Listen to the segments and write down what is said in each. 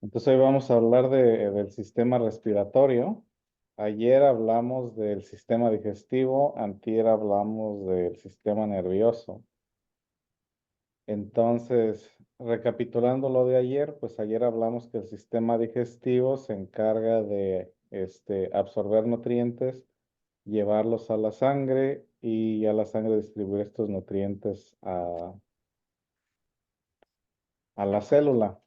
Entonces hoy vamos a hablar del sistema respiratorio. Ayer hablamos del sistema digestivo, antier hablamos del sistema nervioso. Entonces, recapitulando lo de ayer, pues ayer hablamos que el sistema digestivo se encarga de absorber nutrientes, llevarlos a la sangre y a la sangre distribuir estos nutrientes a la célula.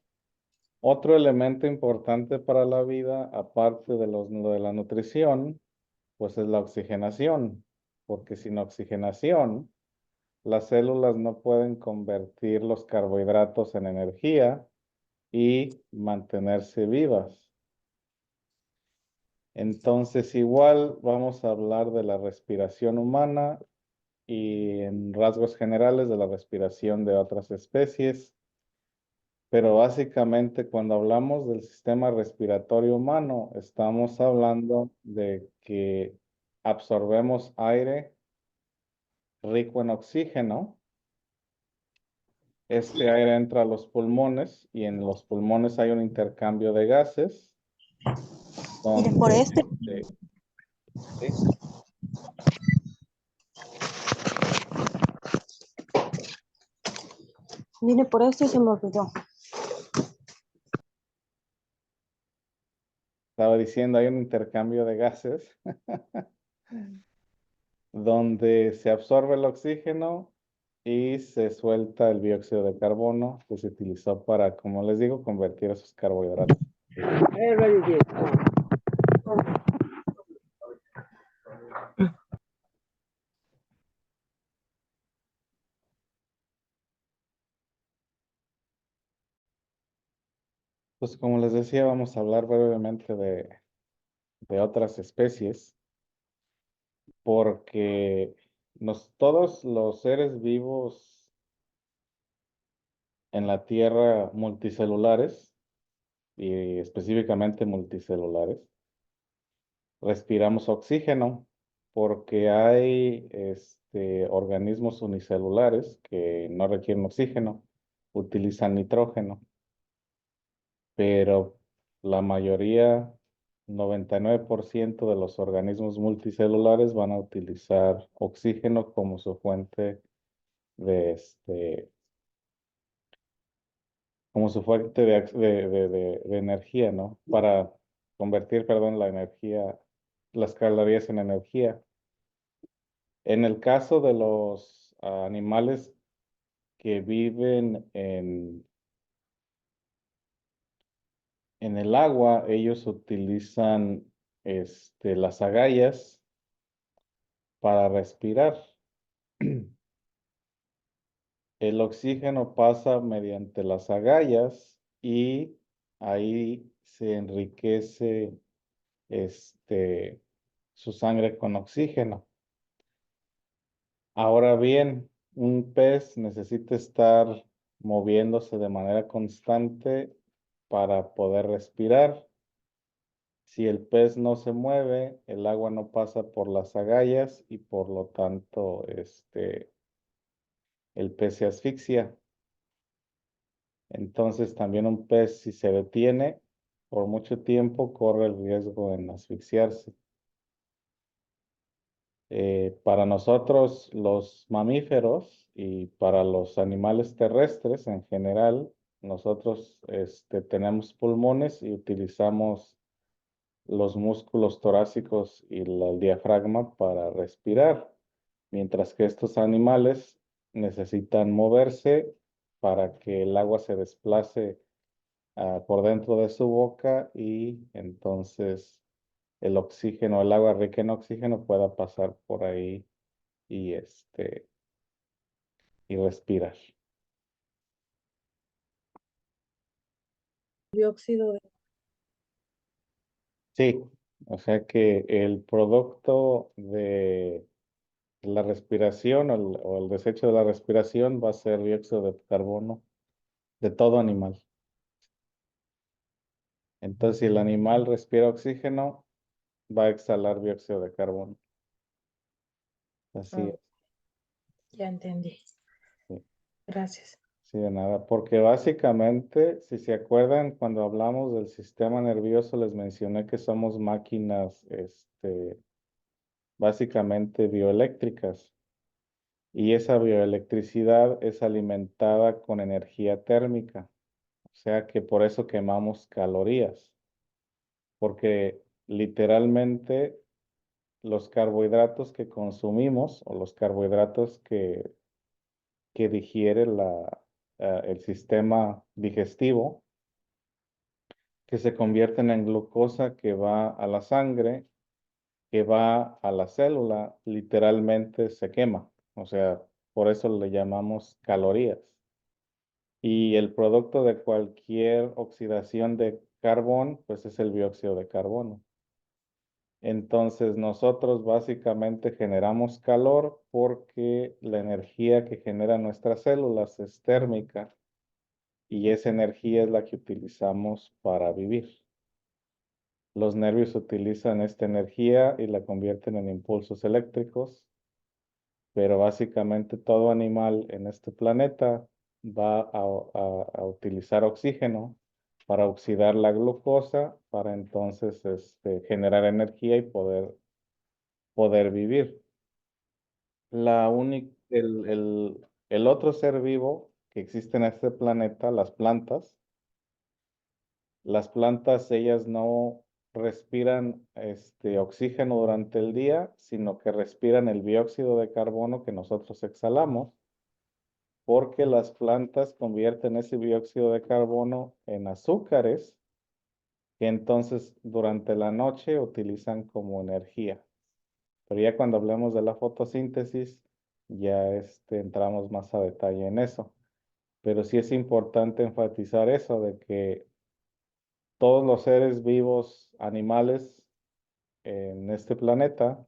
Otro elemento importante para la vida, aparte de de la nutrición, pues es la oxigenación, porque sin oxigenación, las células no pueden convertir los carbohidratos en energía y mantenerse vivas. Entonces, igual vamos a hablar de la respiración humana y en rasgos generales de la respiración de otras especies. Pero básicamente cuando hablamos del sistema respiratorio humano, estamos hablando de que absorbemos aire rico en oxígeno. Este aire entra a los pulmones y en los pulmones hay un intercambio de gases. Mire, por Donde, este, ¿sí? mire, por este se me olvidó. Estaba diciendo, hay un intercambio de gases donde se absorbe el oxígeno y se suelta el dióxido de carbono que se utilizó para, como les digo, convertir esos carbohidratos. Pues como les decía, vamos a hablar brevemente de otras especies, porque todos los seres vivos en la Tierra multicelulares, y específicamente multicelulares, respiramos oxígeno, porque hay organismos unicelulares que no requieren oxígeno, utilizan nitrógeno, pero la mayoría, 99% de los organismos multicelulares van a utilizar oxígeno como su fuente de como su fuente de energía, ¿no? Para convertir, perdón, la energía, las calorías en energía. En el caso de los animales que viven en el agua, ellos utilizan las agallas para respirar. El oxígeno pasa mediante las agallas y ahí se enriquece su sangre con oxígeno. Ahora bien, un pez necesita estar moviéndose de manera constante para poder respirar. Si el pez no se mueve, el agua no pasa por las agallas y por lo tanto el pez se asfixia. Entonces también un pez, si se detiene por mucho tiempo, corre el riesgo en asfixiarse. Para nosotros los mamíferos y para los animales terrestres en general, nosotros tenemos pulmones y utilizamos los músculos torácicos y el diafragma para respirar, mientras que estos animales necesitan moverse para que el agua se desplace por dentro de su boca y entonces el oxígeno, el agua rica en oxígeno pueda pasar por ahí y y respirar. Dióxido de... Sí, o sea que el producto de la respiración o el desecho de la respiración va a ser dióxido de carbono de todo animal. Entonces, si el animal respira oxígeno, va a exhalar dióxido de carbono. Así Ah, es. ya entendí. Sí. Gracias. Sí, de nada, porque básicamente, si se acuerdan, cuando hablamos del sistema nervioso, les mencioné que somos máquinas, básicamente bioeléctricas, y esa bioelectricidad es alimentada con energía térmica, o sea que por eso quemamos calorías, porque literalmente los carbohidratos que consumimos o los carbohidratos que digiere el sistema digestivo, que se convierten en glucosa que va a la sangre, que va a la célula, literalmente se quema. O sea, por eso le llamamos calorías. Y el producto de cualquier oxidación de carbón, pues es el dióxido de carbono. Entonces nosotros básicamente generamos calor porque la energía que generan nuestras células es térmica y esa energía es la que utilizamos para vivir. Los nervios utilizan esta energía y la convierten en impulsos eléctricos, pero básicamente todo animal en este planeta va a utilizar oxígeno para oxidar la glucosa, para entonces generar energía y poder vivir. El otro ser vivo que existe en este planeta, las plantas, ellas no respiran oxígeno durante el día, sino que respiran el dióxido de carbono que nosotros exhalamos, porque las plantas convierten ese dióxido de carbono en azúcares que entonces durante la noche utilizan como energía. Pero ya cuando hablemos de la fotosíntesis, ya entramos más a detalle en eso. Pero sí es importante enfatizar eso de que todos los seres vivos, animales en este planeta,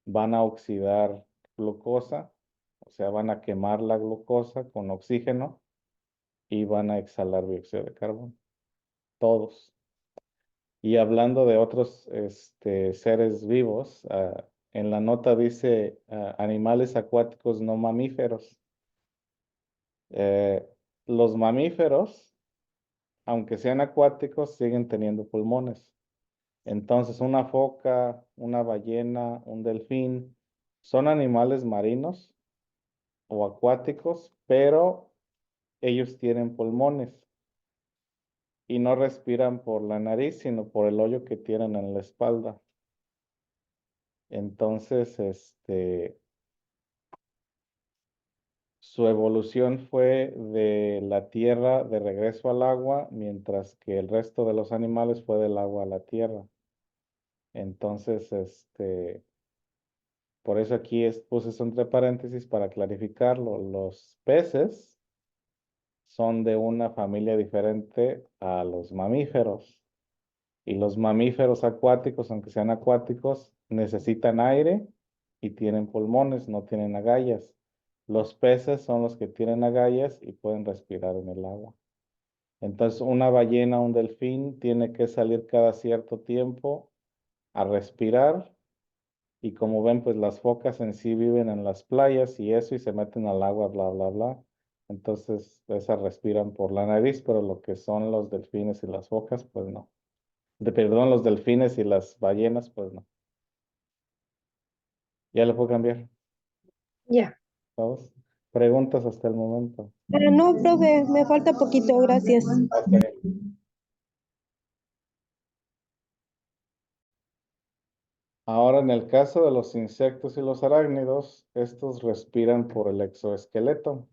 van a oxidar glucosa, o sea, van a quemar la glucosa con oxígeno y van a exhalar dióxido de carbono. Todos. Y hablando de otros seres vivos, en la nota dice animales acuáticos no mamíferos. Los mamíferos, aunque sean acuáticos, siguen teniendo pulmones. Entonces, una foca, una ballena, un delfín, son animales marinos o acuáticos, pero ellos tienen pulmones y no respiran por la nariz, sino por el hoyo que tienen en la espalda. Entonces, su evolución fue de la tierra de regreso al agua, mientras que el resto de los animales fue del agua a la tierra. Entonces, por eso aquí puse eso entre paréntesis para clarificarlo. Los peces son de una familia diferente a los mamíferos. Y los mamíferos acuáticos, aunque sean acuáticos, necesitan aire y tienen pulmones, no tienen agallas. Los peces son los que tienen agallas y pueden respirar en el agua. Entonces, una ballena, un delfín, tiene que salir cada cierto tiempo a respirar. Y como ven, pues las focas en sí viven en las playas y eso, y se meten al agua, bla, bla, bla. Entonces, esas respiran por la nariz, pero lo que son los delfines y las focas, pues no. Perdón, los delfines y las ballenas, pues no. Ya le puedo cambiar. Ya. ¿Sabes? Preguntas hasta el momento. No, profe, me falta poquito, gracias. Ok. Ahora, en el caso de los insectos y los arácnidos, estos respiran por el exoesqueleto.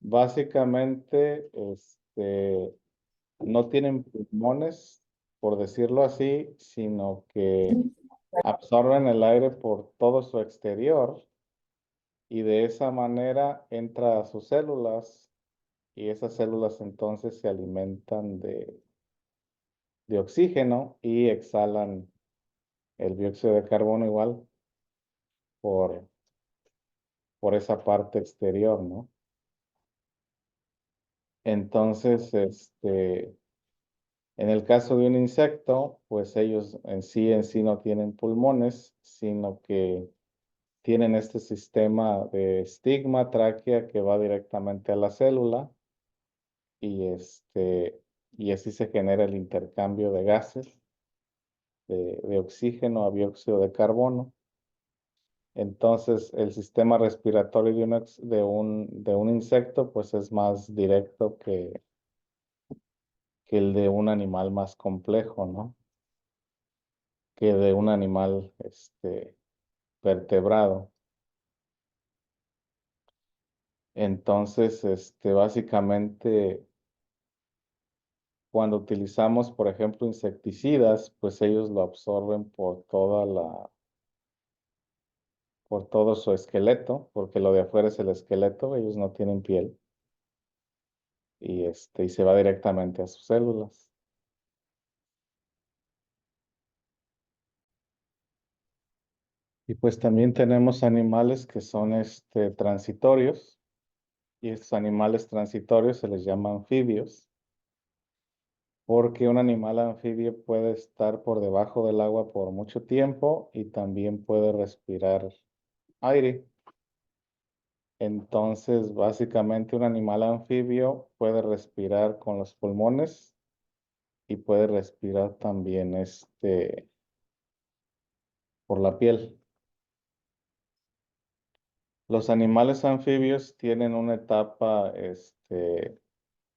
Básicamente, no tienen pulmones, por decirlo así, sino que absorben el aire por todo su exterior y de esa manera entra a sus células y esas células entonces se alimentan de oxígeno y exhalan el dióxido de carbono igual por, por esa parte exterior, ¿no? Entonces, en el caso de un insecto, pues ellos en sí no tienen pulmones, sino que tienen este sistema de estigma, tráquea, que va directamente a la célula y, y así se genera el intercambio de gases, de oxígeno a dióxido de carbono. Entonces, el sistema respiratorio de un insecto, pues es más directo que el de un animal más complejo, ¿no? Que de un animal, vertebrado. Entonces, básicamente, cuando utilizamos, por ejemplo, insecticidas, pues ellos lo absorben por todo su esqueleto, porque lo de afuera es el esqueleto, ellos no tienen piel, y se va directamente a sus células. Y pues también tenemos animales que son, transitorios, y estos animales transitorios se les llama anfibios, porque un animal anfibio puede estar por debajo del agua por mucho tiempo y también puede respirar aire. Entonces, básicamente un animal anfibio puede respirar con los pulmones y puede respirar también, por la piel. Los animales anfibios tienen una etapa,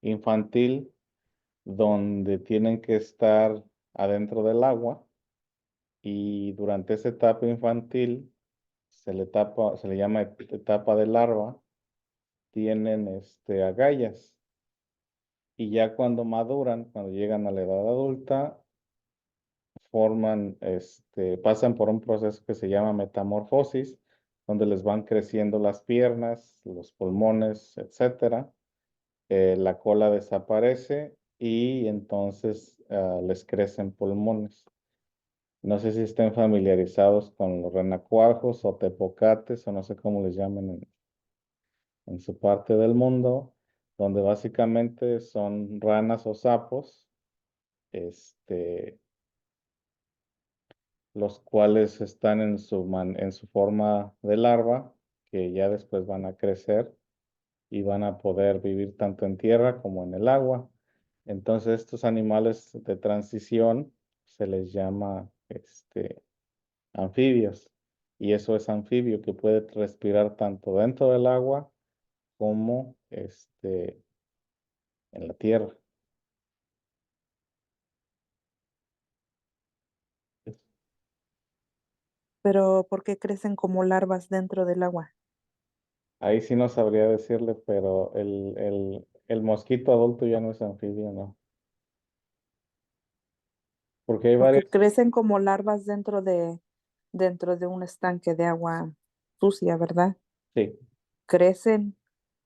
infantil donde tienen que estar adentro del agua, y durante esa etapa infantil se le llama etapa de larva, tienen, agallas. Y ya cuando maduran, cuando llegan a la edad adulta, pasan por un proceso que se llama metamorfosis, donde les van creciendo las piernas, los pulmones, etcétera. La cola desaparece y entonces les crecen pulmones. No sé si estén familiarizados con los renacuajos o tepocates, o no sé cómo les llaman en su parte del mundo, donde básicamente son ranas o sapos, este, los cuales están en su forma de larva, que ya después van a crecer y van a poder vivir tanto en tierra como en el agua. Entonces, estos animales de transición se les llama, anfibios. Y eso es anfibio, que puede respirar tanto dentro del agua como, en la tierra. Pero ¿por qué crecen como larvas dentro del agua? Ahí sí no sabría decirle, pero el mosquito adulto ya no es anfibio, ¿no? Porque hay varios, Porque crecen como larvas dentro de un estanque de agua sucia, ¿verdad? sí, Crecen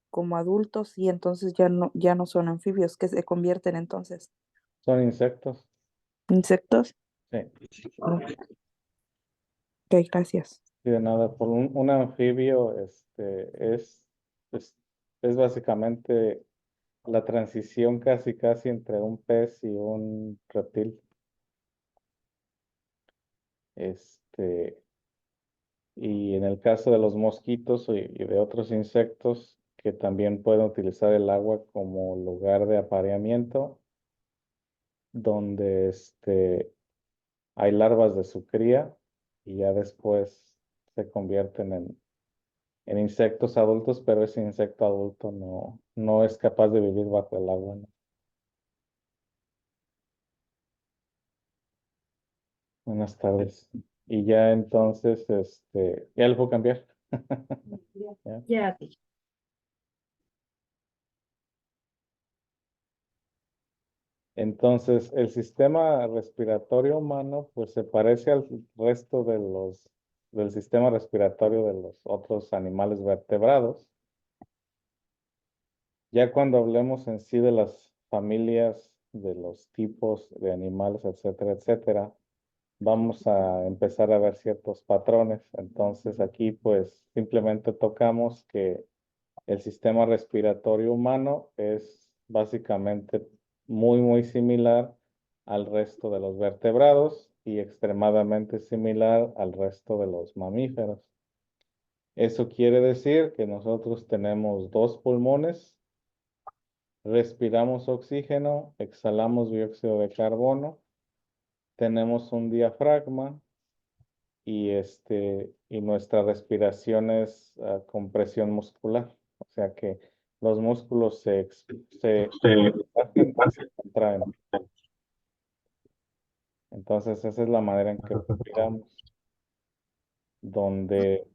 como adultos y entonces ya no son anfibios, que se convierten entonces son insectos. insectos. Sí, Ok, gracias. y de nada, por un anfibio, es, es básicamente la transición casi casi entre un pez y un reptil. Este, y en el caso de los mosquitos y de otros insectos que también pueden utilizar el agua como lugar de apareamiento, donde, hay larvas de su cría y ya después se convierten en insectos adultos, pero ese insecto adulto no es capaz de vivir bajo el agua, ¿no? Buenas tardes. Y ya entonces, ya lo puedo cambiar. Ya. Ya. Entonces, el sistema respiratorio humano, pues se parece al resto del sistema respiratorio de los otros animales vertebrados. Ya cuando hablemos en sí de las familias, de los tipos de animales, etcétera, etcétera, vamos a empezar a ver ciertos patrones. Entonces, aquí pues simplemente tocamos que el sistema respiratorio humano es básicamente muy, muy similar al resto de los vertebrados y extremadamente similar al resto de los mamíferos. Eso quiere decir que nosotros tenemos dos pulmones, respiramos oxígeno, exhalamos dióxido de carbono, tenemos un diafragma y nuestra respiración es con presión muscular. O sea que los músculos se relajan y se contraen. Entonces esa es la manera en que respiramos, donde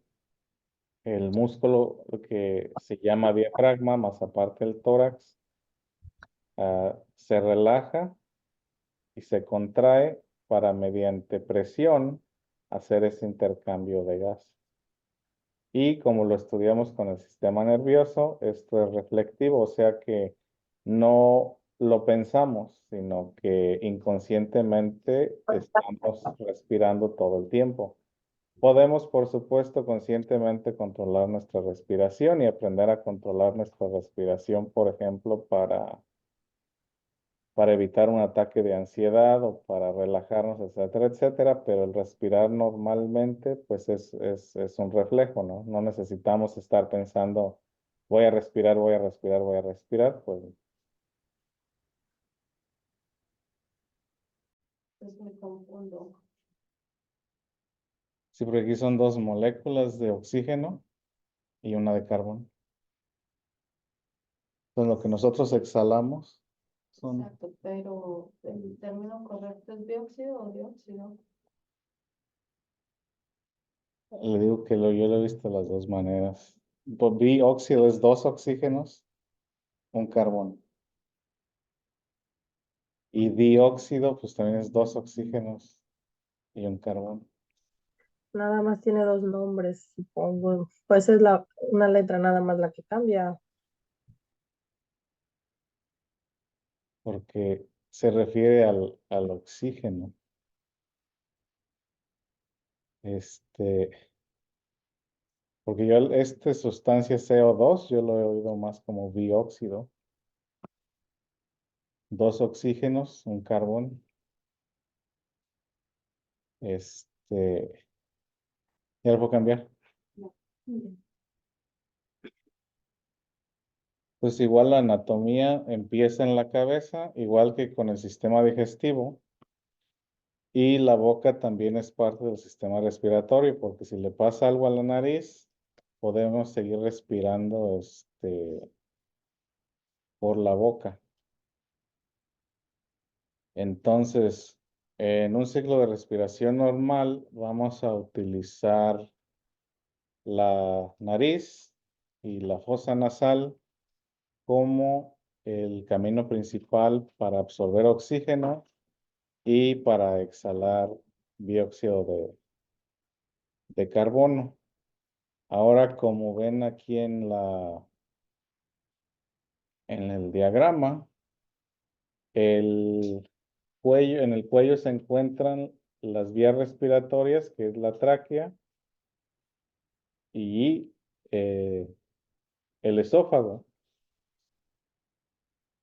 el músculo que se llama diafragma, más aparte el tórax, se relaja y se contrae para mediante presión hacer ese intercambio de gas. Y como lo estudiamos con el sistema nervioso, esto es reflectivo, o sea que no lo pensamos, sino que inconscientemente estamos respirando todo el tiempo. Podemos, por supuesto, conscientemente controlar nuestra respiración y aprender a controlar nuestra respiración, por ejemplo, para evitar un ataque de ansiedad o para relajarnos, etcétera, etcétera, pero el respirar normalmente, pues es un reflejo, ¿no? No necesitamos estar pensando, voy a respirar, voy a respirar, voy a respirar, pues. Pues me confundo. Sí, porque aquí son dos moléculas de oxígeno y una de carbono. Entonces, lo que nosotros exhalamos son... Exacto, pero el término correcto es dióxido o dióxido. Le digo que yo lo he visto de las dos maneras. Pues, dióxido es dos oxígenos, un carbono. Y dióxido, pues también es dos oxígenos y un carbono. Nada más tiene dos nombres, supongo. Pues es una letra nada más la que cambia. Porque se refiere al oxígeno. Este, porque yo, sustancia CO2, yo lo he oído más como dióxido. Dos oxígenos, un carbón. ¿Ya lo puedo cambiar? Pues igual la anatomía empieza en la cabeza, igual que con el sistema digestivo. Y la boca también es parte del sistema respiratorio, porque si le pasa algo a la nariz, podemos seguir respirando por la boca. Entonces, en un ciclo de respiración normal, vamos a utilizar la nariz y la fosa nasal como el camino principal para absorber oxígeno y para exhalar dióxido de carbono. Ahora, como ven aquí en el diagrama, en el cuello se encuentran las vías respiratorias, que es la tráquea, y el esófago.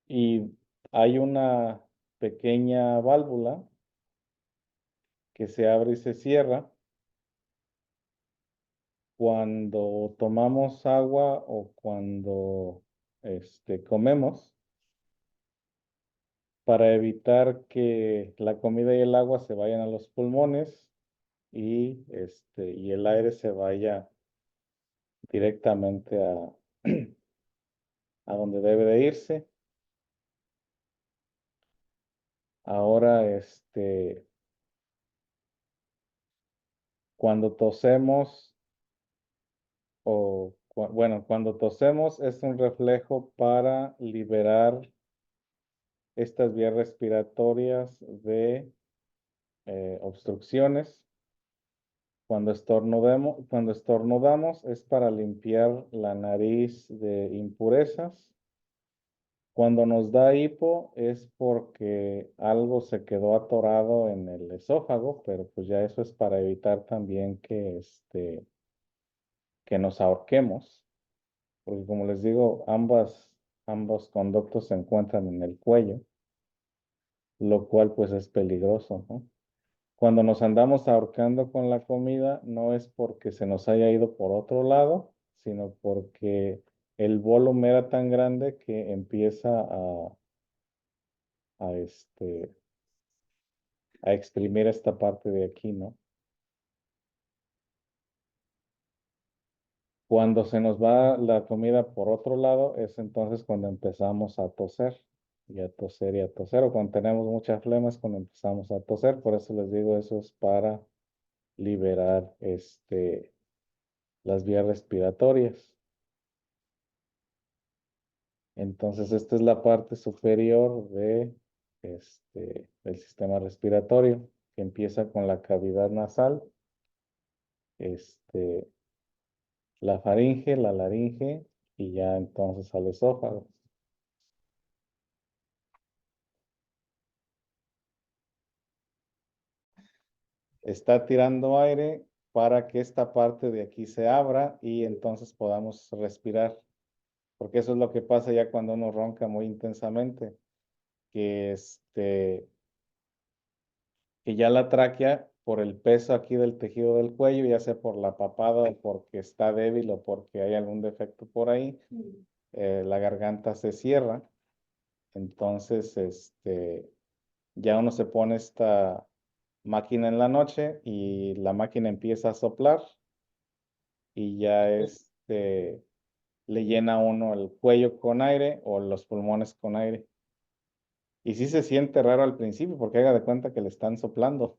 Y hay una pequeña válvula que se abre y se cierra cuando tomamos agua o cuando comemos, para evitar que la comida y el agua se vayan a los pulmones y el aire se vaya directamente a donde debe de irse. Ahora, cuando tosemos, cuando tosemos es un reflejo para liberar estas vías respiratorias de obstrucciones. Cuando estornudamos es para limpiar la nariz de impurezas. Cuando nos da hipo es porque algo se quedó atorado en el esófago, pero pues ya eso es para evitar también que nos ahorquemos, porque como les digo, ambos conductos se encuentran en el cuello, lo cual pues es peligroso, ¿no? Cuando nos andamos ahorcando con la comida, no es porque se nos haya ido por otro lado, sino porque el volumen era tan grande que empieza a, este, a exprimir esta parte de aquí, ¿no? Cuando se nos va la comida por otro lado, es entonces cuando empezamos a toser, y a toser y a toser, o cuando tenemos muchas flemas, cuando empezamos a toser. Por eso les digo, eso es para liberar las vías respiratorias. Entonces, esta es la parte superior del sistema respiratorio, que empieza con la cavidad nasal, la faringe, la laringe, y ya entonces al esófago. Está tirando aire para que esta parte de aquí se abra y entonces podamos respirar, porque eso es lo que pasa ya cuando uno ronca muy intensamente, que que ya la tráquea, por el peso aquí del tejido del cuello, ya sea por la papada o porque está débil o porque hay algún defecto por ahí, la garganta se cierra. Entonces, ya uno se pone esta máquina en la noche y la máquina empieza a soplar y ya le llena a uno el cuello con aire o los pulmones con aire. Y sí se siente raro al principio porque haga de cuenta que le están soplando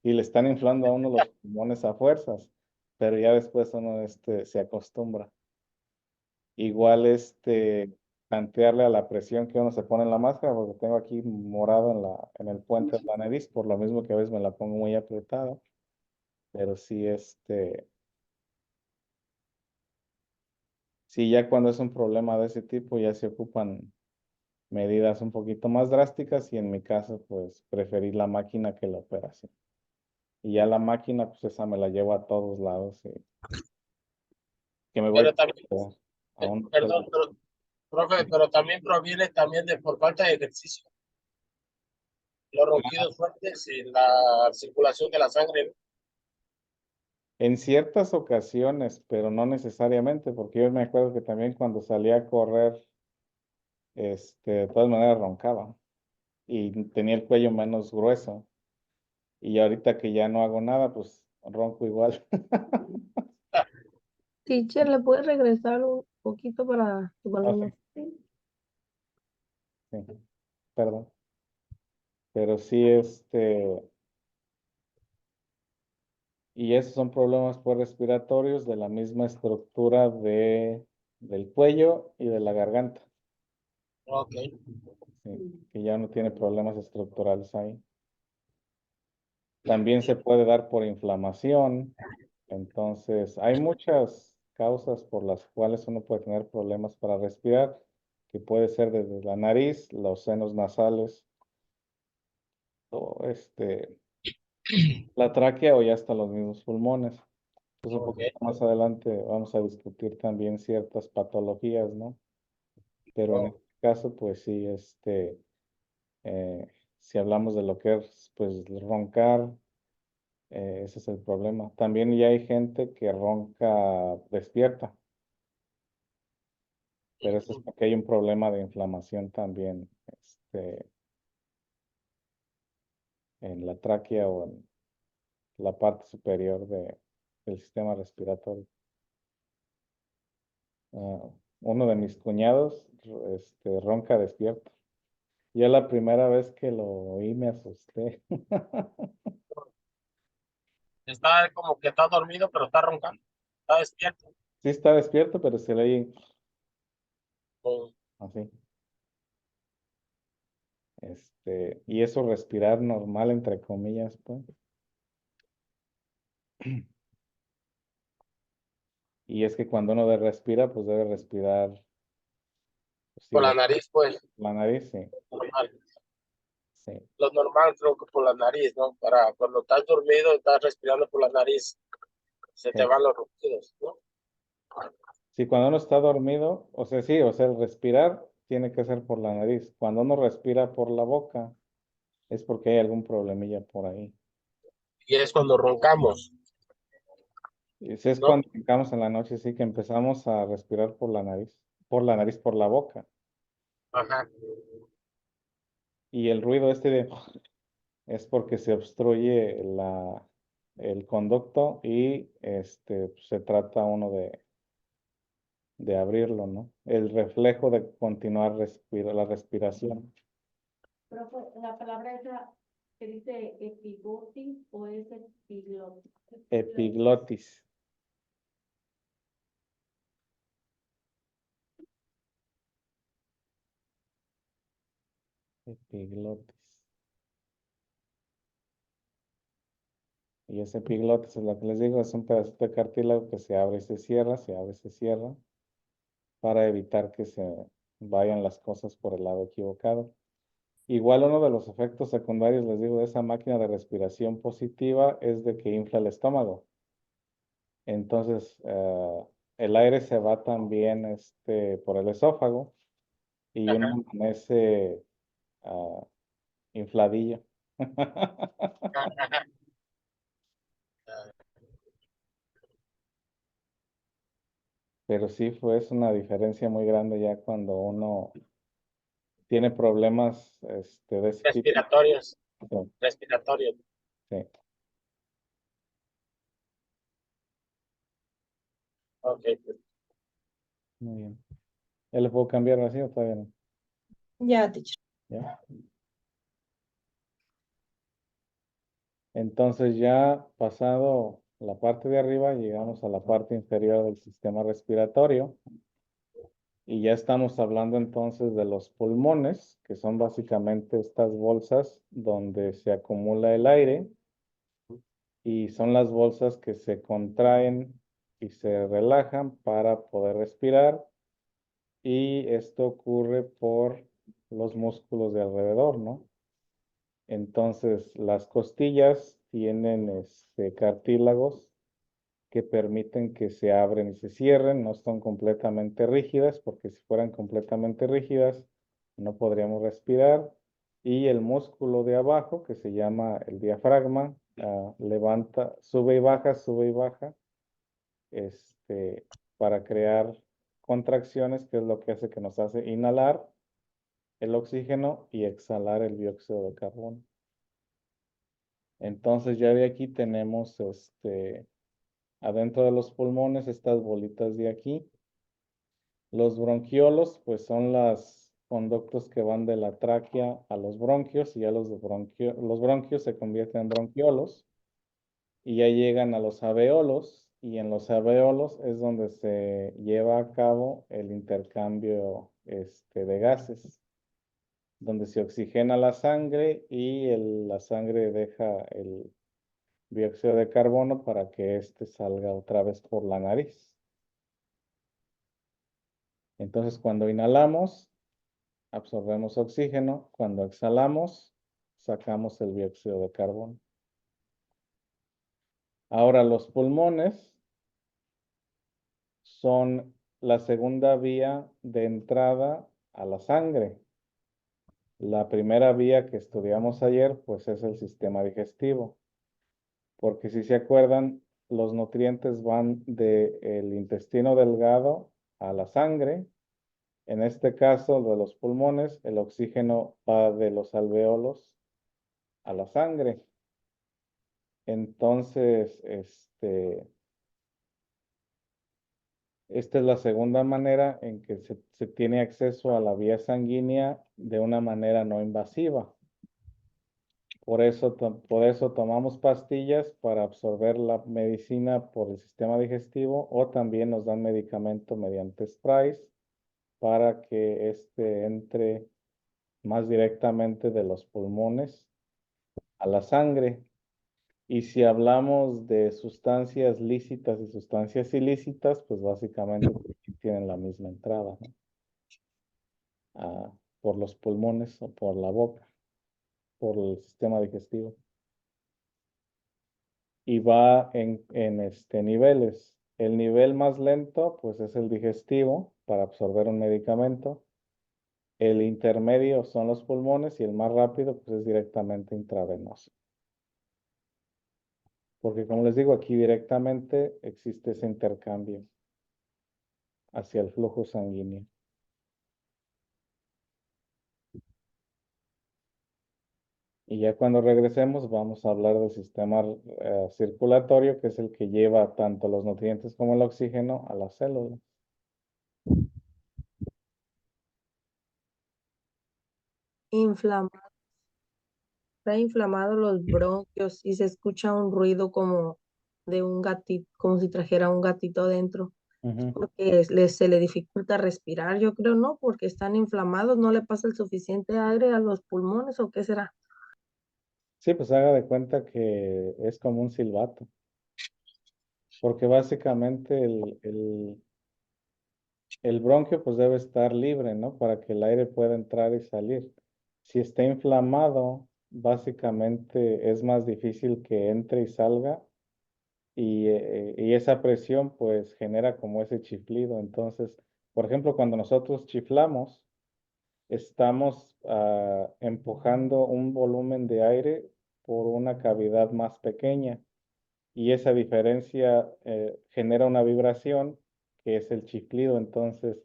y le están inflando a uno los pulmones a fuerzas, pero ya después uno se acostumbra. Igual tantearle a la presión que uno se pone en la máscara, porque tengo aquí morado en el puente de la nariz, por lo mismo que a veces me la pongo muy apretada, pero sí sí, ya cuando es un problema de ese tipo ya se ocupan medidas un poquito más drásticas y en mi caso pues preferir la máquina que la operación. Y ya la máquina pues esa me la llevo a todos lados y que me voy Pero también, a un perdón, pero, profe, pero también proviene también de por falta de ejercicio. Los ronquidos fuertes y la circulación de la sangre. en ciertas ocasiones, pero no necesariamente, porque yo me acuerdo que también cuando salía a correr, de todas maneras roncaba y tenía el cuello menos grueso. Y ahorita que ya no hago nada, pues ronco igual. Teacher, ¿le puedes regresar un poquito para tu Ok, alumno? sí, perdón. Pero sí, y esos son problemas pues, respiratorios de la misma estructura del cuello y de la garganta. Ok. Sí, que ya no tiene problemas estructurales ahí. También se puede dar por inflamación. Entonces, hay muchas causas por las cuales uno puede tener problemas para respirar, que puede ser desde la nariz, los senos nasales, o la tráquea o ya hasta los mismos pulmones. Entonces, un Ok. poquito más adelante vamos a discutir también ciertas patologías, ¿no? Pero en Oh, este caso, pues sí, eh, si hablamos de lo que es, pues, roncar, ese es el problema. También ya hay gente que ronca despierta, pero eso es porque hay un problema de inflamación también, en la tráquea o en la parte superior del sistema respiratorio. Ah, uno de mis cuñados, ronca despierto. Yo la primera vez que lo oí me asusté. está como que está dormido, pero está roncando. Está despierto. Sí está despierto, pero se le oye Oh, así. Y eso respirar normal, entre comillas, pues. Y es que cuando uno respira, pues debe respirar, pues, sí, por la nariz, pues, la nariz, sí, normal. sí, Lo normal creo que por la nariz, ¿no? Para cuando estás dormido, estás respirando por la nariz, se te sí. van los ronquidos, ¿no? Sí, cuando uno está dormido, o sea, sí, o sea, el respirar tiene que ser por la nariz. Cuando uno respira por la boca, es porque hay algún problemilla por ahí. Y es cuando roncamos, Y si es ¿no? cuando brincamos en la noche, sí que empezamos a respirar por la nariz, por la boca. Ajá. Y el ruido este de es porque se obstruye el conducto y se trata uno de abrirlo, ¿no? El reflejo de continuar la respiración. Profe, la palabra esa que dice epiglotis o es epiglotis. Epiglotis. Epiglotis. Y ese epiglotis es lo que les digo, es un pedacito de cartílago que se abre y se cierra, se abre y se cierra, para evitar que se vayan las cosas por el lado equivocado. Igual uno de los efectos secundarios, les digo, de esa máquina de respiración positiva es de que infla el estómago. Entonces, el aire se va también por el esófago y Ajá. uno amanece infladillo. Ajá. Pero sí, es una diferencia muy grande ya cuando uno tiene problemas de ese tipo. Respiratorios, Sí, respiratorios. sí, Ok, pues. muy bien. ¿Ya le puedo cambiar así o todavía no? Ya, teacher. ¿Ya? Entonces ya pasado la parte de arriba, llegamos a la parte inferior del sistema respiratorio y ya estamos hablando entonces de los pulmones, que son básicamente estas bolsas donde se acumula el aire y son las bolsas que se contraen y se relajan para poder respirar y esto ocurre por los músculos de alrededor, ¿no? Entonces, las costillas tienen cartílagos que permiten que se abren y se cierren, no son completamente rígidas, porque si fueran completamente rígidas, no podríamos respirar. Y el músculo de abajo, que se llama el diafragma, levanta, sube y baja, para crear contracciones, que es lo que hace que nos hace inhalar el oxígeno y exhalar el dióxido de carbono. Entonces ya de aquí tenemos adentro de los pulmones estas bolitas de aquí. Los bronquiolos pues son los conductos que van de la tráquea a los bronquios y ya los bronquios se convierten en bronquiolos y ya llegan a los alveolos y en los alveolos es donde se lleva a cabo el intercambio de gases, donde se oxigena la sangre y la sangre deja el dióxido de carbono para que éste salga otra vez por la nariz. Entonces, cuando inhalamos, absorbemos oxígeno. Cuando exhalamos, sacamos el dióxido de carbono. Ahora, los pulmones son la segunda vía de entrada a la sangre. La primera vía que estudiamos ayer, pues es el sistema digestivo. Porque si se acuerdan, los nutrientes van del intestino delgado a la sangre. En este caso, de los pulmones, el oxígeno va de los alveolos a la sangre. Entonces, esta es la segunda manera en que se tiene acceso a la vía sanguínea de una manera no invasiva. Por eso tomamos pastillas para absorber la medicina por el sistema digestivo o también nos dan medicamento mediante sprays para que entre más directamente de los pulmones a la sangre. Y si hablamos de sustancias lícitas y sustancias ilícitas, pues básicamente tienen la misma entrada, ¿no? Por los pulmones o por la boca, por el sistema digestivo. Y va en niveles. El nivel más lento, pues es el digestivo para absorber un medicamento. El intermedio son los pulmones y el más rápido pues es directamente intravenoso. Porque como les digo, aquí directamente existe ese intercambio hacia el flujo sanguíneo. Y ya cuando regresemos vamos a hablar del sistema circulatorio, que es el que lleva tanto los nutrientes como el oxígeno a las células. Inflamado, está inflamado los bronquios y se escucha un ruido como de un gatito, como si trajera un gatito dentro, Ujú. porque se le dificulta respirar, yo creo, ¿no? Porque están inflamados, no le pasa el suficiente aire a los pulmones, ¿o qué será? Sí, pues haga de cuenta que es como un silbato, porque básicamente el bronquio pues debe estar libre, ¿no? Para que el aire pueda entrar y salir. Si está inflamado, básicamente es más difícil que entre y salga y esa presión pues genera como ese chiflido. Entonces, por ejemplo, cuando nosotros chiflamos, estamos empujando un volumen de aire por una cavidad más pequeña y esa diferencia genera una vibración que es el chiflido. Entonces,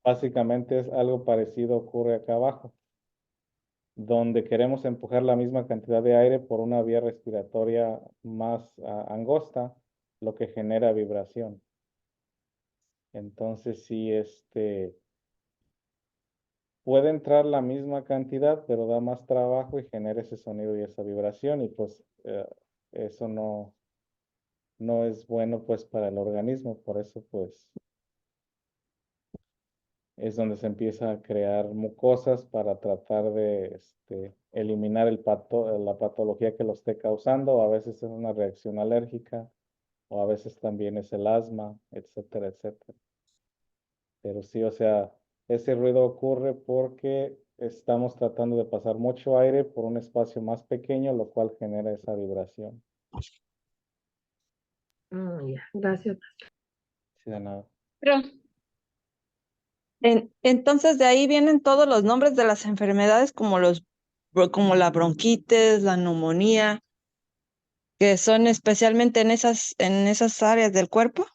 básicamente es algo parecido ocurre acá abajo, donde queremos empujar la misma cantidad de aire por una vía respiratoria más angosta, lo que genera vibración. Entonces, sí, puede entrar la misma cantidad, pero da más trabajo y genera ese sonido y esa vibración, y pues eso no es bueno pues para el organismo. Por eso pues es donde se empieza a crear mucosas para tratar de eliminar la patología que lo esté causando, o a veces es una reacción alérgica, o a veces también es el asma, etcétera, etcétera. Pero sí, o sea, ese ruido ocurre porque estamos tratando de pasar mucho aire por un espacio más pequeño, lo cual genera esa vibración. Ya, gracias. Sí, de nada. Pero, entonces de ahí vienen todos los nombres de las enfermedades como la bronquitis, la neumonía, que son especialmente en esas áreas del cuerpo.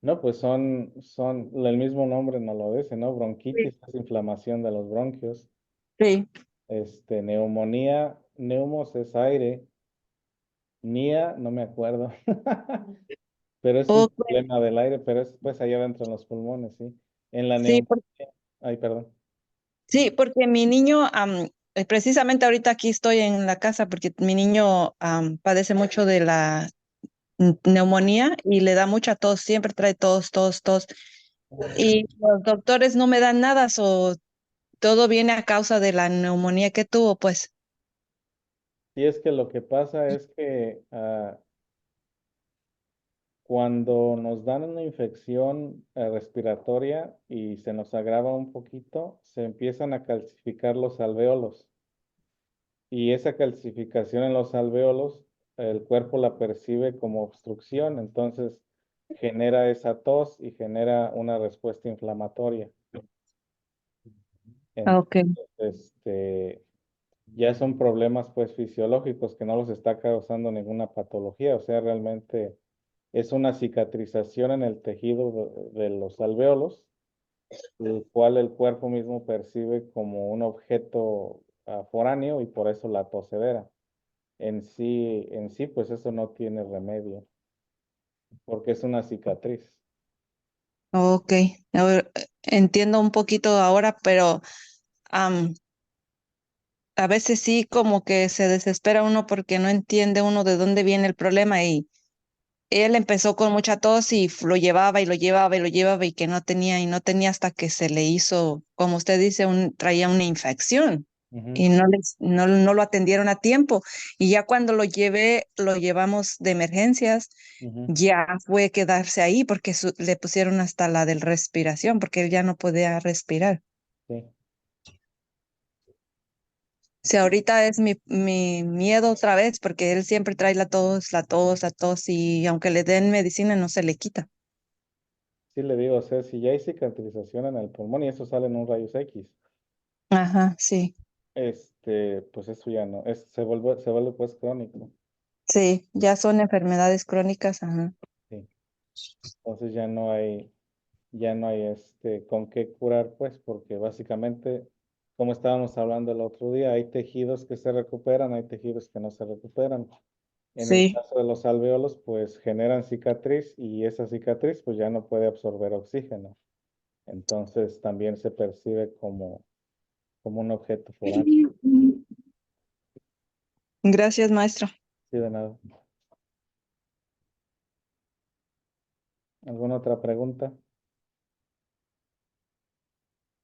No, pues el mismo nombre no lo dice, ¿no? Sí. Bronquitis es inflamación de los bronquios. Sí. Neumonía, neumos es aire, nia, no me acuerdo, pero es un Ok, problema del aire, pero es pues allá adentro en los pulmones, sí. En la sí, neumonía, ay, perdón. sí, porque mi niño, precisamente ahorita aquí estoy en la casa porque mi niño padece mucho de la neumonía y le da mucha tos, siempre trae tos, tos, tos. Y los doctores no me dan nada, todo viene a causa de la neumonía que tuvo, pues. Y es que lo que pasa es que cuando nos dan una infección respiratoria y se nos agrava un poquito, se empiezan a calcificar los alvéolos. Y esa calcificación en los alvéolos, el cuerpo la percibe como obstrucción, entonces genera esa tos y genera una respuesta inflamatoria. Ok. Entonces, ya son problemas pues fisiológicos que no los está causando ninguna patología, o sea, realmente es una cicatrización en el tejido de los alvéolos, el cual el cuerpo mismo percibe como un objeto foráneo y por eso la tosedera. En sí, pues eso no tiene remedio, porque es una cicatriz. Ok, a ver, entiendo un poquito ahora, pero am, a veces sí como que se desespera uno porque no entiende uno de dónde viene el problema y él empezó con mucha tos y lo llevaba y lo llevaba y lo llevaba y que no tenía y no tenía hasta que se le hizo, como usted dice, traía una infección Ujú, y no lo atendieron a tiempo. Y ya cuando lo llevamos de emergencias, ujú, ya fue quedarse ahí porque le pusieron hasta la del respiración porque él ya no podía respirar. sí. Si ahorita es mi miedo otra vez porque él siempre trae la tos, la tos, la tos y aunque le den medicina no se le quita. Sí le digo, o sea, si ya hay cicatrización en el pulmón y eso sale en un rayos X, Ajá, sí, pues eso ya no, se vuelve pues crónico. sí, ya son enfermedades crónicas, ajá. Sí. Entonces ya no hay con qué curar, pues, porque básicamente, como estábamos hablando el otro día, hay tejidos que se recuperan, hay tejidos que no se recuperan. En el Sí, caso de los alvéolos, pues generan cicatriz y esa cicatriz pues ya no puede absorber oxígeno. Entonces también se percibe como un objeto foráneo. gracias, maestro. Sí, de nada. ¿Alguna otra pregunta?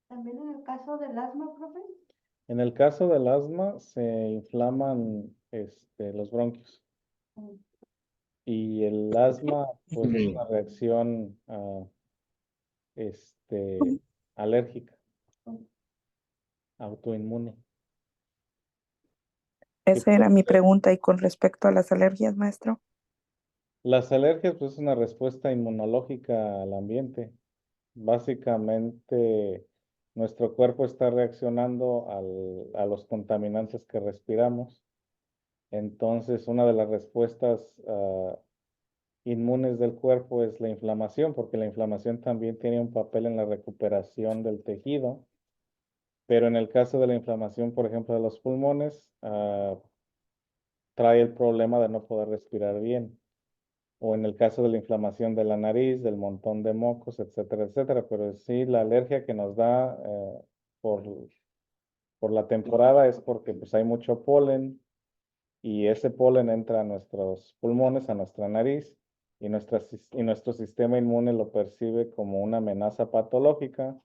También en el caso del asma, profe. En el caso del asma se inflaman los bronquios y el asma pues es una reacción alérgica, autoinmune. Y Esa era puede mi ser- pregunta. Y con respecto a las alergias, maestro. Las alergias pues es una respuesta inmunológica al ambiente. Básicamente nuestro cuerpo está reaccionando a los contaminantes que respiramos. Entonces una de las respuestas inmunes del cuerpo es la inflamación, porque la inflamación también tiene un papel en la recuperación del tejido. Pero en el caso de la inflamación, por ejemplo, de los pulmones, trae el problema de no poder respirar bien. O en el caso de la inflamación de la nariz, del montón de mocos, etcétera, etcétera. Pero sí, la alergia que nos da por, por la temporada es porque pues, hay mucho polen y ese polen entra a nuestros pulmones, a nuestra nariz, y nuestro sistema inmune lo percibe como una amenaza patológica,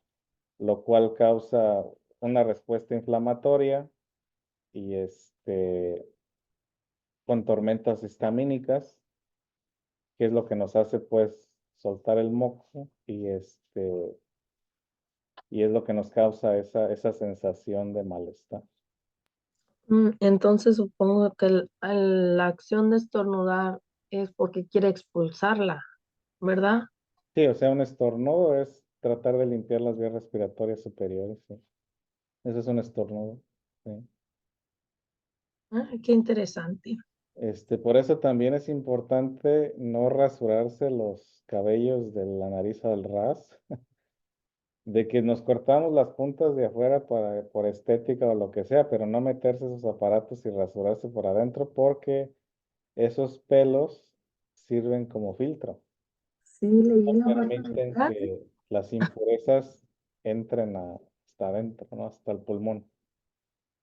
lo cual causa una respuesta inflamatoria y con tormentas histamínicas, que es lo que nos hace pues soltar el moco y es lo que nos causa esa sensación de malestar. Entonces supongo que la acción de estornudar es porque quiere expulsarla, ¿verdad? Sí, o sea, un estornudo es tratar de limpiar las vías respiratorias superiores, sí. Eso es un estornudo. Sí. Ah, qué interesante. Por eso también es importante no rasurarse los cabellos de la nariz al ras, de que nos cortamos las puntas de afuera por estética o lo que sea, pero no meterse esos aparatos y rasurarse por adentro porque esos pelos sirven como filtro. Sí, leí No la parte de permiten atrás. que las impurezas entren hasta adentro, ¿no? Hasta el pulmón.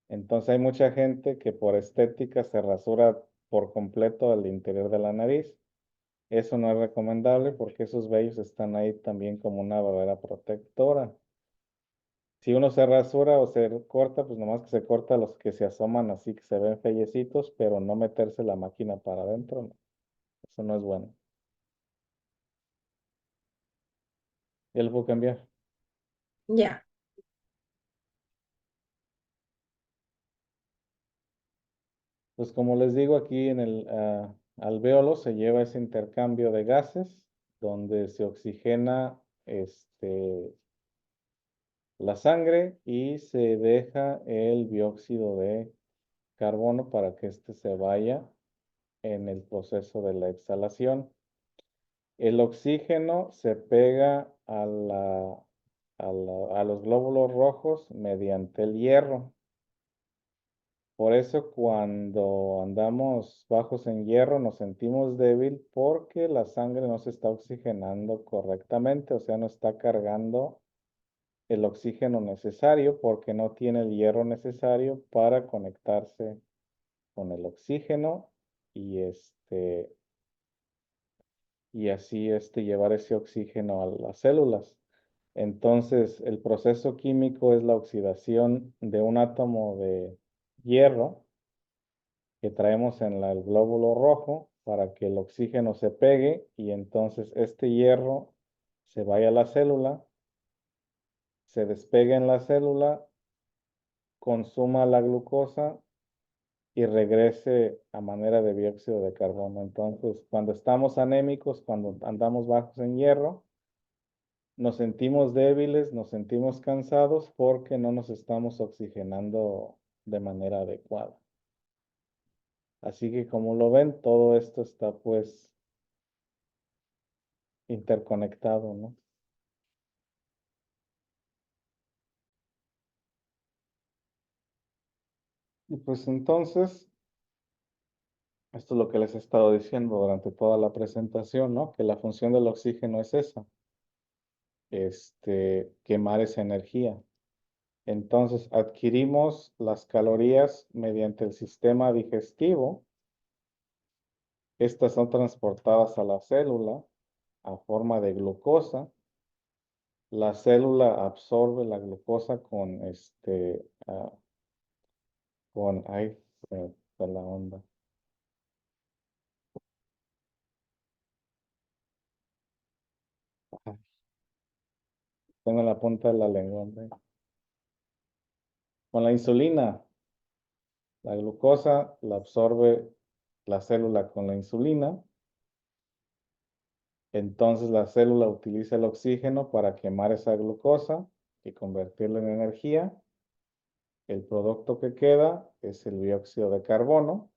Entonces hay mucha gente que por estética se rasura por completo el interior de la nariz. Eso no es recomendable porque esos vellos están ahí también como una barrera protectora. Si uno se rasura o se corta, pues nomás que se corta los que se asoman así que se ven fellecitos, pero no meterse la máquina para adentro, no. Eso no es bueno. Ya lo puedo cambiar. Ya. Pues como les digo, aquí en el alvéolo se lleva ese intercambio de gases donde se oxigena la sangre y se deja el dióxido de carbono para que éste se vaya en el proceso de la exhalación. El oxígeno se pega a los glóbulos rojos mediante el hierro. Por eso cuando andamos bajos en hierro nos sentimos débil porque la sangre no se está oxigenando correctamente, o sea, no está cargando el oxígeno necesario porque no tiene el hierro necesario para conectarse con el oxígeno y y así llevar ese oxígeno a las células. Entonces, el proceso químico es la oxidación de un átomo de hierro que traemos en el glóbulo rojo para que el oxígeno se pegue y entonces este hierro se vaya a la célula, se despegue en la célula, consuma la glucosa y regrese a manera de dióxido de carbono. Entonces, cuando estamos anémicos, cuando andamos bajos en hierro, nos sentimos débiles, nos sentimos cansados porque no nos estamos oxigenando de manera adecuada. Así que como lo ven, todo esto está pues interconectado, ¿no? Y pues entonces, esto es lo que les he estado diciendo durante toda la presentación, ¿no? Que la función del oxígeno es esa, quemar esa energía. Entonces, adquirimos las calorías mediante el sistema digestivo. Estas son transportadas a la célula a forma de glucosa. La célula absorbe la glucosa con ay, de la onda. Ay, tengo la punta de la lengua, hombre. Con la insulina, la glucosa la absorbe la célula con la insulina. Entonces la célula utiliza el oxígeno para quemar esa glucosa y convertirla en energía. El producto que queda es el dióxido de carbono,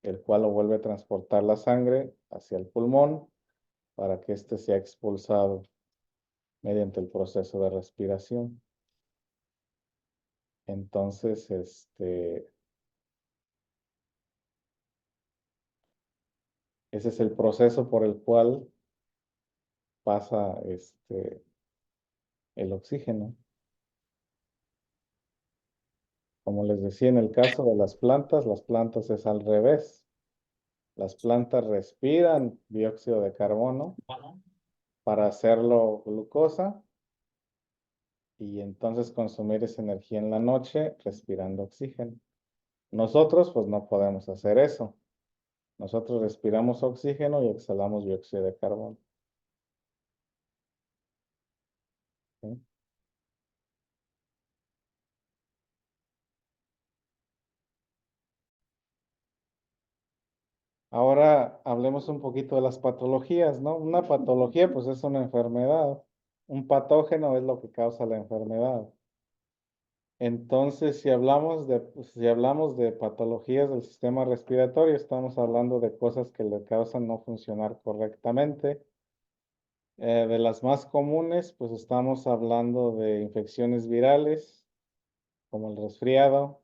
el cual lo vuelve a transportar la sangre hacia el pulmón para que éste sea expulsado mediante el proceso de respiración. Entonces, ese es el proceso por el cual pasa el oxígeno. Como les decía, en el caso de las plantas es al revés. Las plantas respiran dióxido de carbono para hacerlo glucosa y entonces consumir esa energía en la noche respirando oxígeno. Nosotros pues no podemos hacer eso. Nosotros respiramos oxígeno y exhalamos dióxido de carbono. ¿Sí? Ahora hablemos un poquito de las patologías, ¿no? Una patología pues es una enfermedad. Un patógeno es lo que causa la enfermedad. Entonces, si hablamos de patologías del sistema respiratorio, estamos hablando de cosas que le causan no funcionar correctamente. De las más comunes, pues estamos hablando de infecciones virales, como el resfriado,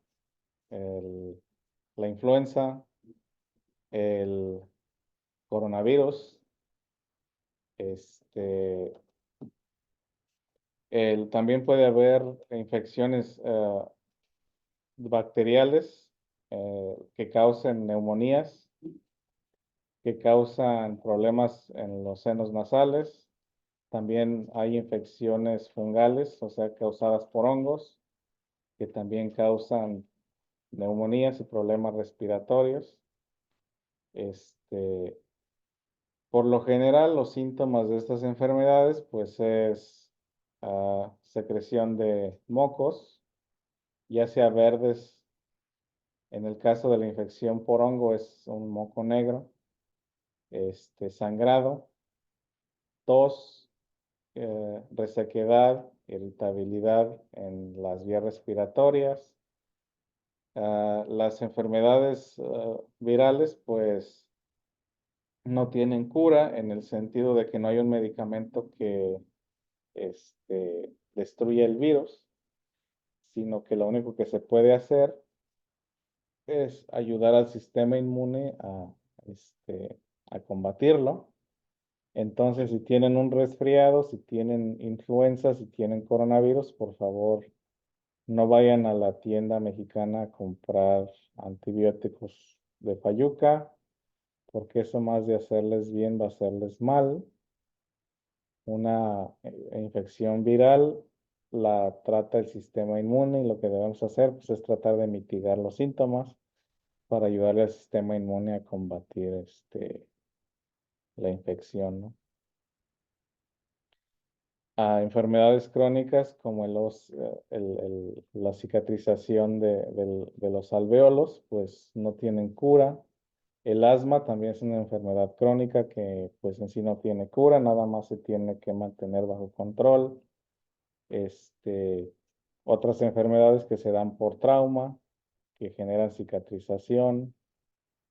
la influenza, el coronavirus, también puede haber infecciones bacteriales que causen neumonías, que causan problemas en los senos nasales. También hay infecciones fungales, o sea, causadas por hongos, que también causan neumonías y problemas respiratorios. Por lo general, los síntomas de estas enfermedades, pues es secreción de mocos, ya sea verdes. En el caso de la infección por hongo es un moco negro, sangrado, tos, resequedad, irritabilidad en las vías respiratorias. Las enfermedades virales, pues, no tienen cura en el sentido de que no hay un medicamento que destruya el virus, sino que lo único que se puede hacer es ayudar al sistema inmune a combatirlo. Entonces, si tienen un resfriado, si tienen influenza, si tienen coronavirus, por favor, no vayan a la tienda mexicana a comprar antibióticos de Fayuca, porque eso más de hacerles bien va a hacerles mal. Una infección viral la trata el sistema inmune y lo que debemos hacer pues, es tratar de mitigar los síntomas para ayudarle al sistema inmune a combatir la infección, ¿no? A enfermedades crónicas como la cicatrización de los alvéolos, pues no tienen cura. El asma también es una enfermedad crónica que pues en sí no tiene cura, nada más se tiene que mantener bajo control. Otras enfermedades que se dan por trauma, que generan cicatrización,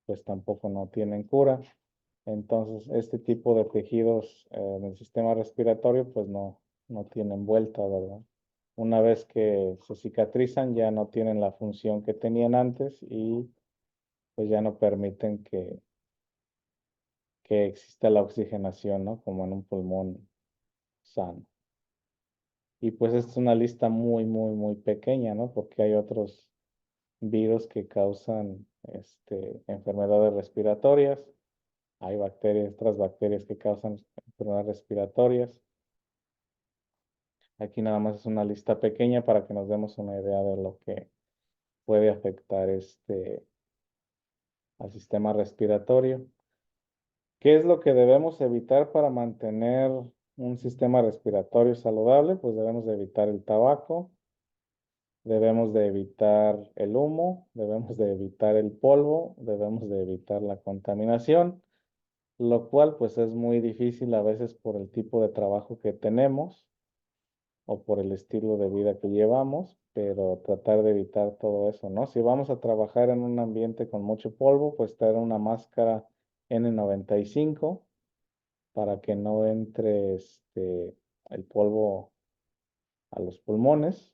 pues tampoco no tienen cura. Entonces, este tipo de tejidos en el sistema respiratorio, pues no tienen vuelta, ¿verdad? Una vez que se cicatrizan, ya no tienen la función que tenían antes y pues ya no permiten que exista la oxigenación, ¿no? Como en un pulmón sano. Y pues esta es una lista muy, muy, muy pequeña, ¿no? Porque hay otros virus que causan enfermedades respiratorias. Hay bacterias, otras bacterias que causan enfermedades respiratorias. Aquí nada más es una lista pequeña para que nos demos una idea de lo que puede afectar al sistema respiratorio. ¿Qué es lo que debemos evitar para mantener un sistema respiratorio saludable? Pues debemos de evitar el tabaco, debemos de evitar el humo, debemos de evitar el polvo, debemos de evitar la contaminación, lo cual pues es muy difícil a veces por el tipo de trabajo que tenemos o por el estilo de vida que llevamos, pero tratar de evitar todo eso, ¿no? Si vamos a trabajar en un ambiente con mucho polvo, pues traer una máscara N95 para que no entre el polvo a los pulmones.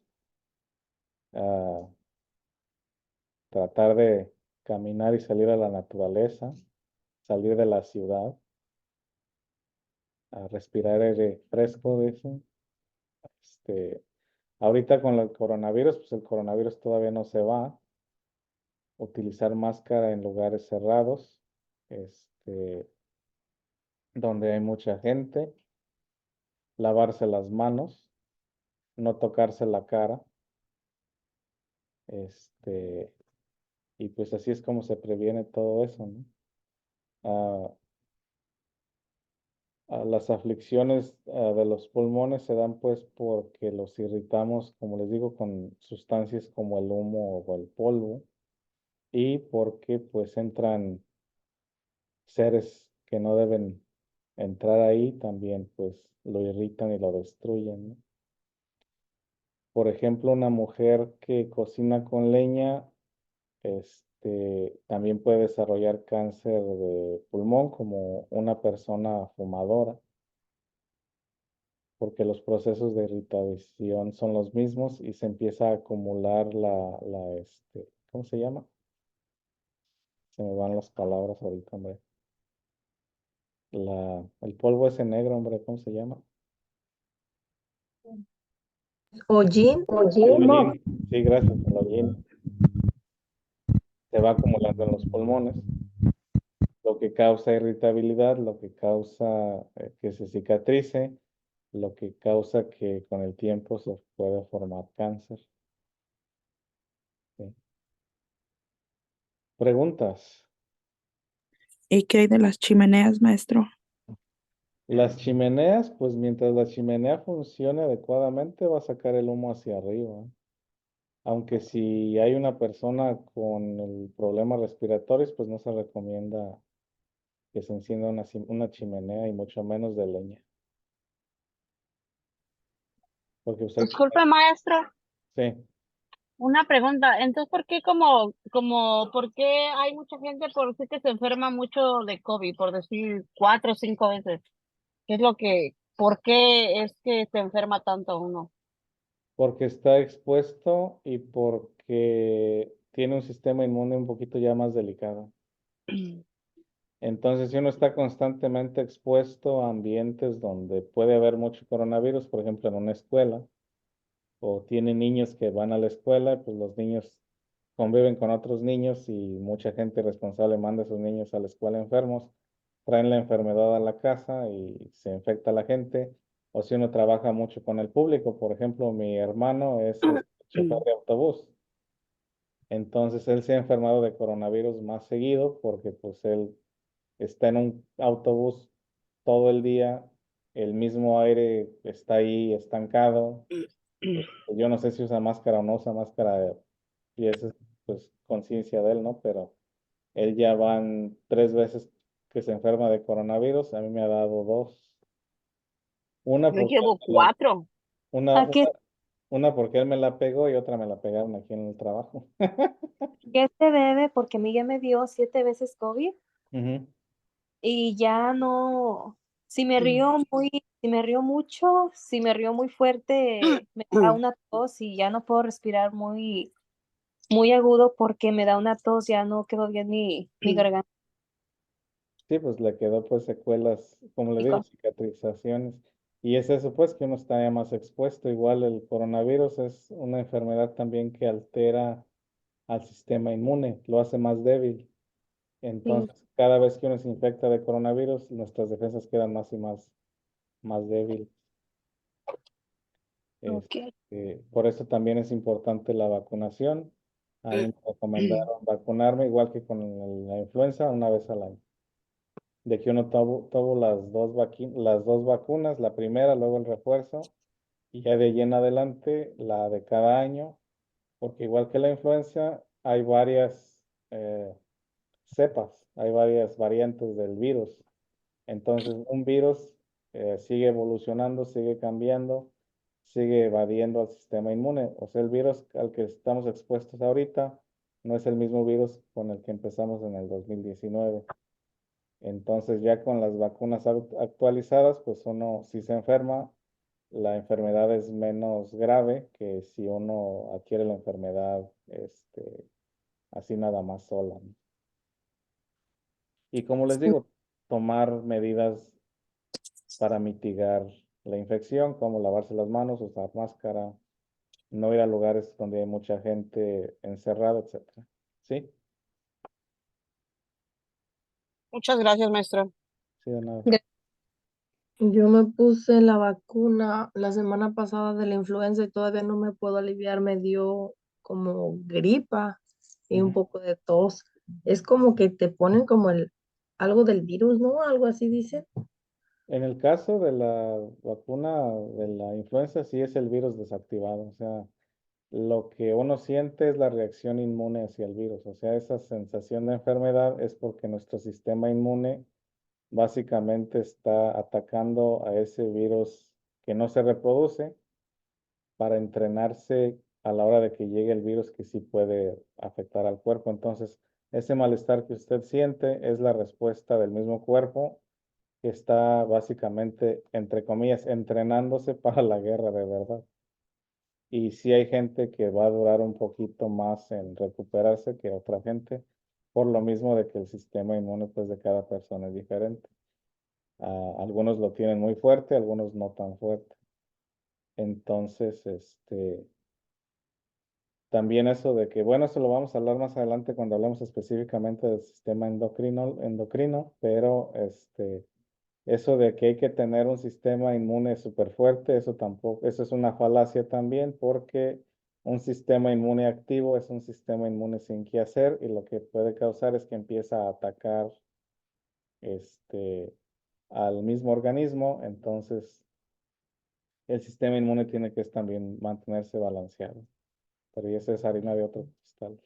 Tratar de caminar y salir a la naturaleza, salir de la ciudad, a respirar aire fresco, dicen. Ahorita con el coronavirus, pues el coronavirus todavía no se va. Utilizar máscara en lugares cerrados, donde hay mucha gente, lavarse las manos, no tocarse la cara, y pues así es como se previene todo eso, ¿no? Las aflicciones de los pulmones se dan pues porque los irritamos, como les digo, con sustancias como el humo o el polvo y porque pues entran seres que no deben entrar ahí, también pues lo irritan y lo destruyen, ¿no? Por ejemplo, una mujer que cocina con leña, también puede desarrollar cáncer de pulmón como una persona fumadora, porque los procesos de irritación son los mismos y se empieza a acumular ¿cómo se llama? Se me van las palabras ahorita, hombre. El polvo ese negro, hombre, ¿cómo se llama? Hollín, El hollín. Sí, gracias, el hollín. Se va acumulando en los pulmones, lo que causa irritabilidad, lo que causa que se cicatrice, lo que causa que con el tiempo se pueda formar cáncer. ¿Sí? ¿Preguntas? ¿Y qué hay de las chimeneas, maestro? Las chimeneas, pues mientras la chimenea funcione adecuadamente, va a sacar el humo hacia arriba. Aunque si hay una persona con el problema respiratorios, pues no se recomienda que se encienda una chimenea y mucho menos de leña. Porque usted, Disculpe, maestro, sí, una pregunta. Entonces, ¿por qué por qué hay mucha gente por decir que se enferma mucho de COVID, por decir 4 o 5 veces? ¿Qué es por qué es que se enferma tanto uno? porque está expuesto y porque tiene un sistema inmune un poquito ya más delicado. Entonces, si uno está constantemente expuesto a ambientes donde puede haber mucho coronavirus, por ejemplo, en una escuela, o tiene niños que van a la escuela, pues los niños conviven con otros niños y mucha gente responsable manda a sus niños a la escuela enfermos, traen la enfermedad a la casa y se infecta a la gente. O si uno trabaja mucho con el público, por ejemplo, mi hermano es chofer de autobús. Entonces él se ha enfermado de coronavirus más seguido porque pues él está en un autobús todo el día, el mismo aire está ahí estancado. Yo no sé si usa máscara o no usa máscara, y esa es pues conciencia de él, ¿no? Pero Él ya van 3 veces que se enferma de coronavirus, a mí me ha dado 2. Una Yo porque llevo 4. una, ¿A qué, una porque él me la pegó y otra me la pegaron aquí en el trabajo. qué se debe? Porque a mí ya me dio 7 veces COVID Ujú. y ya no, si me río mucho, si me río muy fuerte, me da una tos y ya no puedo respirar muy agudo porque me da una tos, ya no quedó bien mi garganta. Sí, pues le quedó pues secuelas, como le Y digo, con- cicatrizaciones. Y es eso pues que uno está ya más expuesto. Igual el coronavirus es una enfermedad también que altera al sistema inmune, lo hace más débil. Sí, Entonces, cada vez que uno se infecta de coronavirus, nuestras defensas quedan más y más débiles. ok. Por eso también es importante la vacunación. A mí me recomendaron vacunarme igual que con la influenza una vez al año. De que uno tuvo las dos vacunas, la primera, luego el refuerzo, y ya de ahí en adelante la de cada año, porque igual que la influenza, hay varias cepas, hay varias variantes del virus. Entonces, un virus sigue evolucionando, sigue cambiando, sigue evadiendo al sistema inmune. O sea, el virus al que estamos expuestos ahorita no es el mismo virus con el que empezamos en el 2019. Entonces, ya con las vacunas actualizadas, pues uno, si se enferma, la enfermedad es menos grave que si uno adquiere la enfermedad, así nada más sola, ¿no? Y como les Sí, digo, tomar medidas para mitigar la infección, como lavarse las manos, usar máscara, no ir a lugares donde hay mucha gente encerrada, etcétera. ¿Sí? Muchas gracias, maestra. Sí, de nada. Yo me puse la vacuna la semana pasada de la influenza y todavía no me puedo aliviar. Me dio como gripa y un Ujú. poco de tos. Es como que te ponen como algo del virus, ¿no? Algo así dice. En el caso de la vacuna de la influenza, sí es el virus desactivado. O sea, lo que uno siente es la reacción inmune hacia el virus. O sea, esa sensación de enfermedad es porque nuestro sistema inmune básicamente está atacando a ese virus que no se reproduce para entrenarse a la hora de que llegue el virus que sí puede afectar al cuerpo. Entonces, ese malestar que usted siente es la respuesta del mismo cuerpo que está básicamente, entre comillas, entrenándose para la guerra de verdad. Y sí hay gente que va a durar un poquito más en recuperarse que otra gente, por lo mismo de que el sistema inmune pues de cada persona es diferente. Algunos lo tienen muy fuerte, algunos no tan fuerte. Entonces, también eso de que, bueno, eso lo vamos a hablar más adelante cuando hablemos específicamente del sistema endocrino, pero eso de que hay que tener un sistema inmune súper fuerte, eso tampoco, eso es una falacia también, porque un sistema inmune activo es un sistema inmune sin qué hacer y lo que puede causar es que empieza a atacar este, al mismo organismo, entonces el sistema inmune tiene que también mantenerse balanceado. Pero esa es harina de otro costal.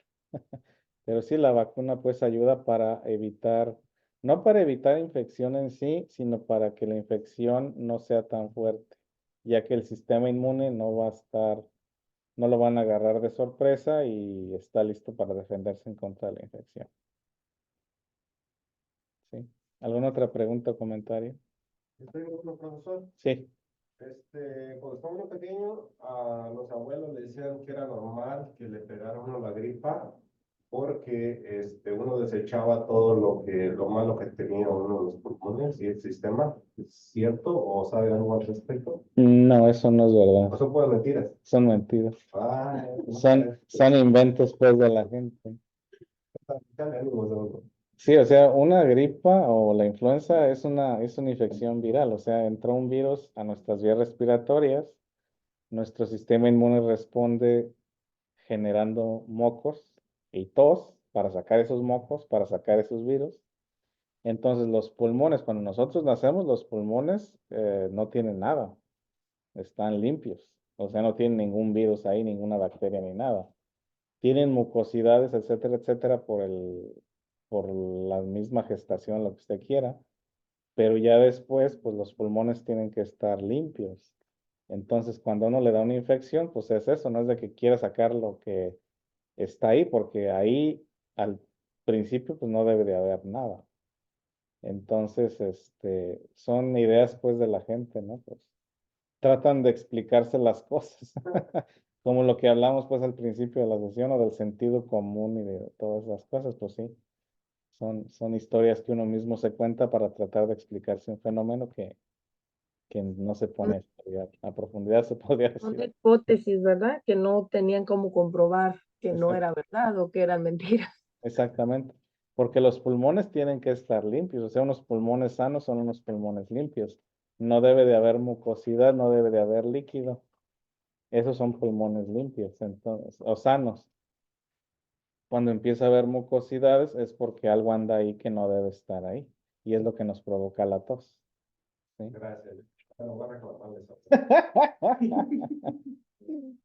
Pero sí, la vacuna pues ayuda para evitar, no para evitar infección en sí, sino para que la infección no sea tan fuerte, ya que el sistema inmune no va a estar, no lo van a agarrar de sorpresa y está listo para defenderse en contra de la infección. ¿Sí? ¿Alguna otra pregunta o comentario? Estoy con profesor. Sí. Cuando estaba uno pequeño, a los abuelos le decían que era normal que le pegara a uno la gripa porque uno desechaba todo lo malo que tenía uno de los pulmones y el sistema. ¿Es cierto o sabe algo al respecto? No, eso no es ¿O verdad. son puras mentiras? Son mentiras. Ah, Son inventos pues de la gente. dale ánimos de uno. Sí, o sea, una gripa o la influenza es una infección viral, o sea, entró un virus a nuestras vías respiratorias, nuestro sistema inmune responde generando mocos y tos para sacar esos mocos, para sacar esos virus. Entonces, los pulmones, cuando nosotros nacemos, los pulmones no tienen nada, están limpios, o sea, no tienen ningún virus ahí, ninguna bacteria ni nada. Tienen mucosidades, etcétera, etcétera, por la misma gestación, lo que usted quiera, pero ya después, pues los pulmones tienen que estar limpios. Entonces, cuando uno le da una infección, pues es eso, no es de que quiera sacar lo que está ahí, porque ahí al principio, pues no debe de haber nada. Entonces, son ideas, pues, de la gente, ¿no? Pues tratan de explicarse las cosas, como lo que hablamos, pues, al principio de la sesión, o del sentido común y de todas las cosas, pues sí. Son historias que uno mismo se cuenta para tratar de explicarse un fenómeno que no se pone a estudiar. A profundidad se podría Son decir. hipótesis, ¿verdad? Que no tenían cómo comprobar que no Exact- era verdad o que eran mentiras. Exactamente. Porque los pulmones tienen que estar limpios. O sea, unos pulmones sanos son unos pulmones limpios. No debe de haber mucosidad, no debe de haber líquido. Esos son pulmones limpios, entonces, o sanos. Cuando empieza a haber mucosidades es porque algo anda ahí que no debe estar ahí. Y es lo que nos provoca la tos. ¿sí? Gracias. Bueno, voy a reclamarle eso.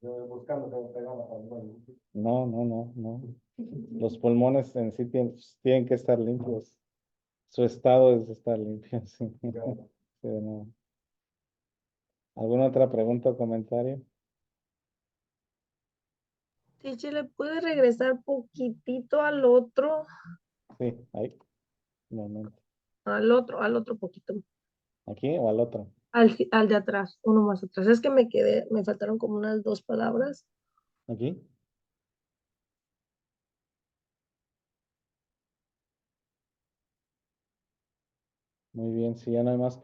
Yo buscando que me pegaba también. No. Los pulmones en sí tienen que estar limpios. Su estado es estar limpio. Sí. Claro. Sí, no. ¿Alguna otra pregunta o comentario? Teacher, ¿le puede regresar poquitito al otro? Sí, ahí. Un momento. Al otro poquito. ¿Aquí o al otro? Al de atrás, uno más atrás. Es que me faltaron como unas 2 palabras. ¿Aquí? Muy bien, si ya no hay más preguntas.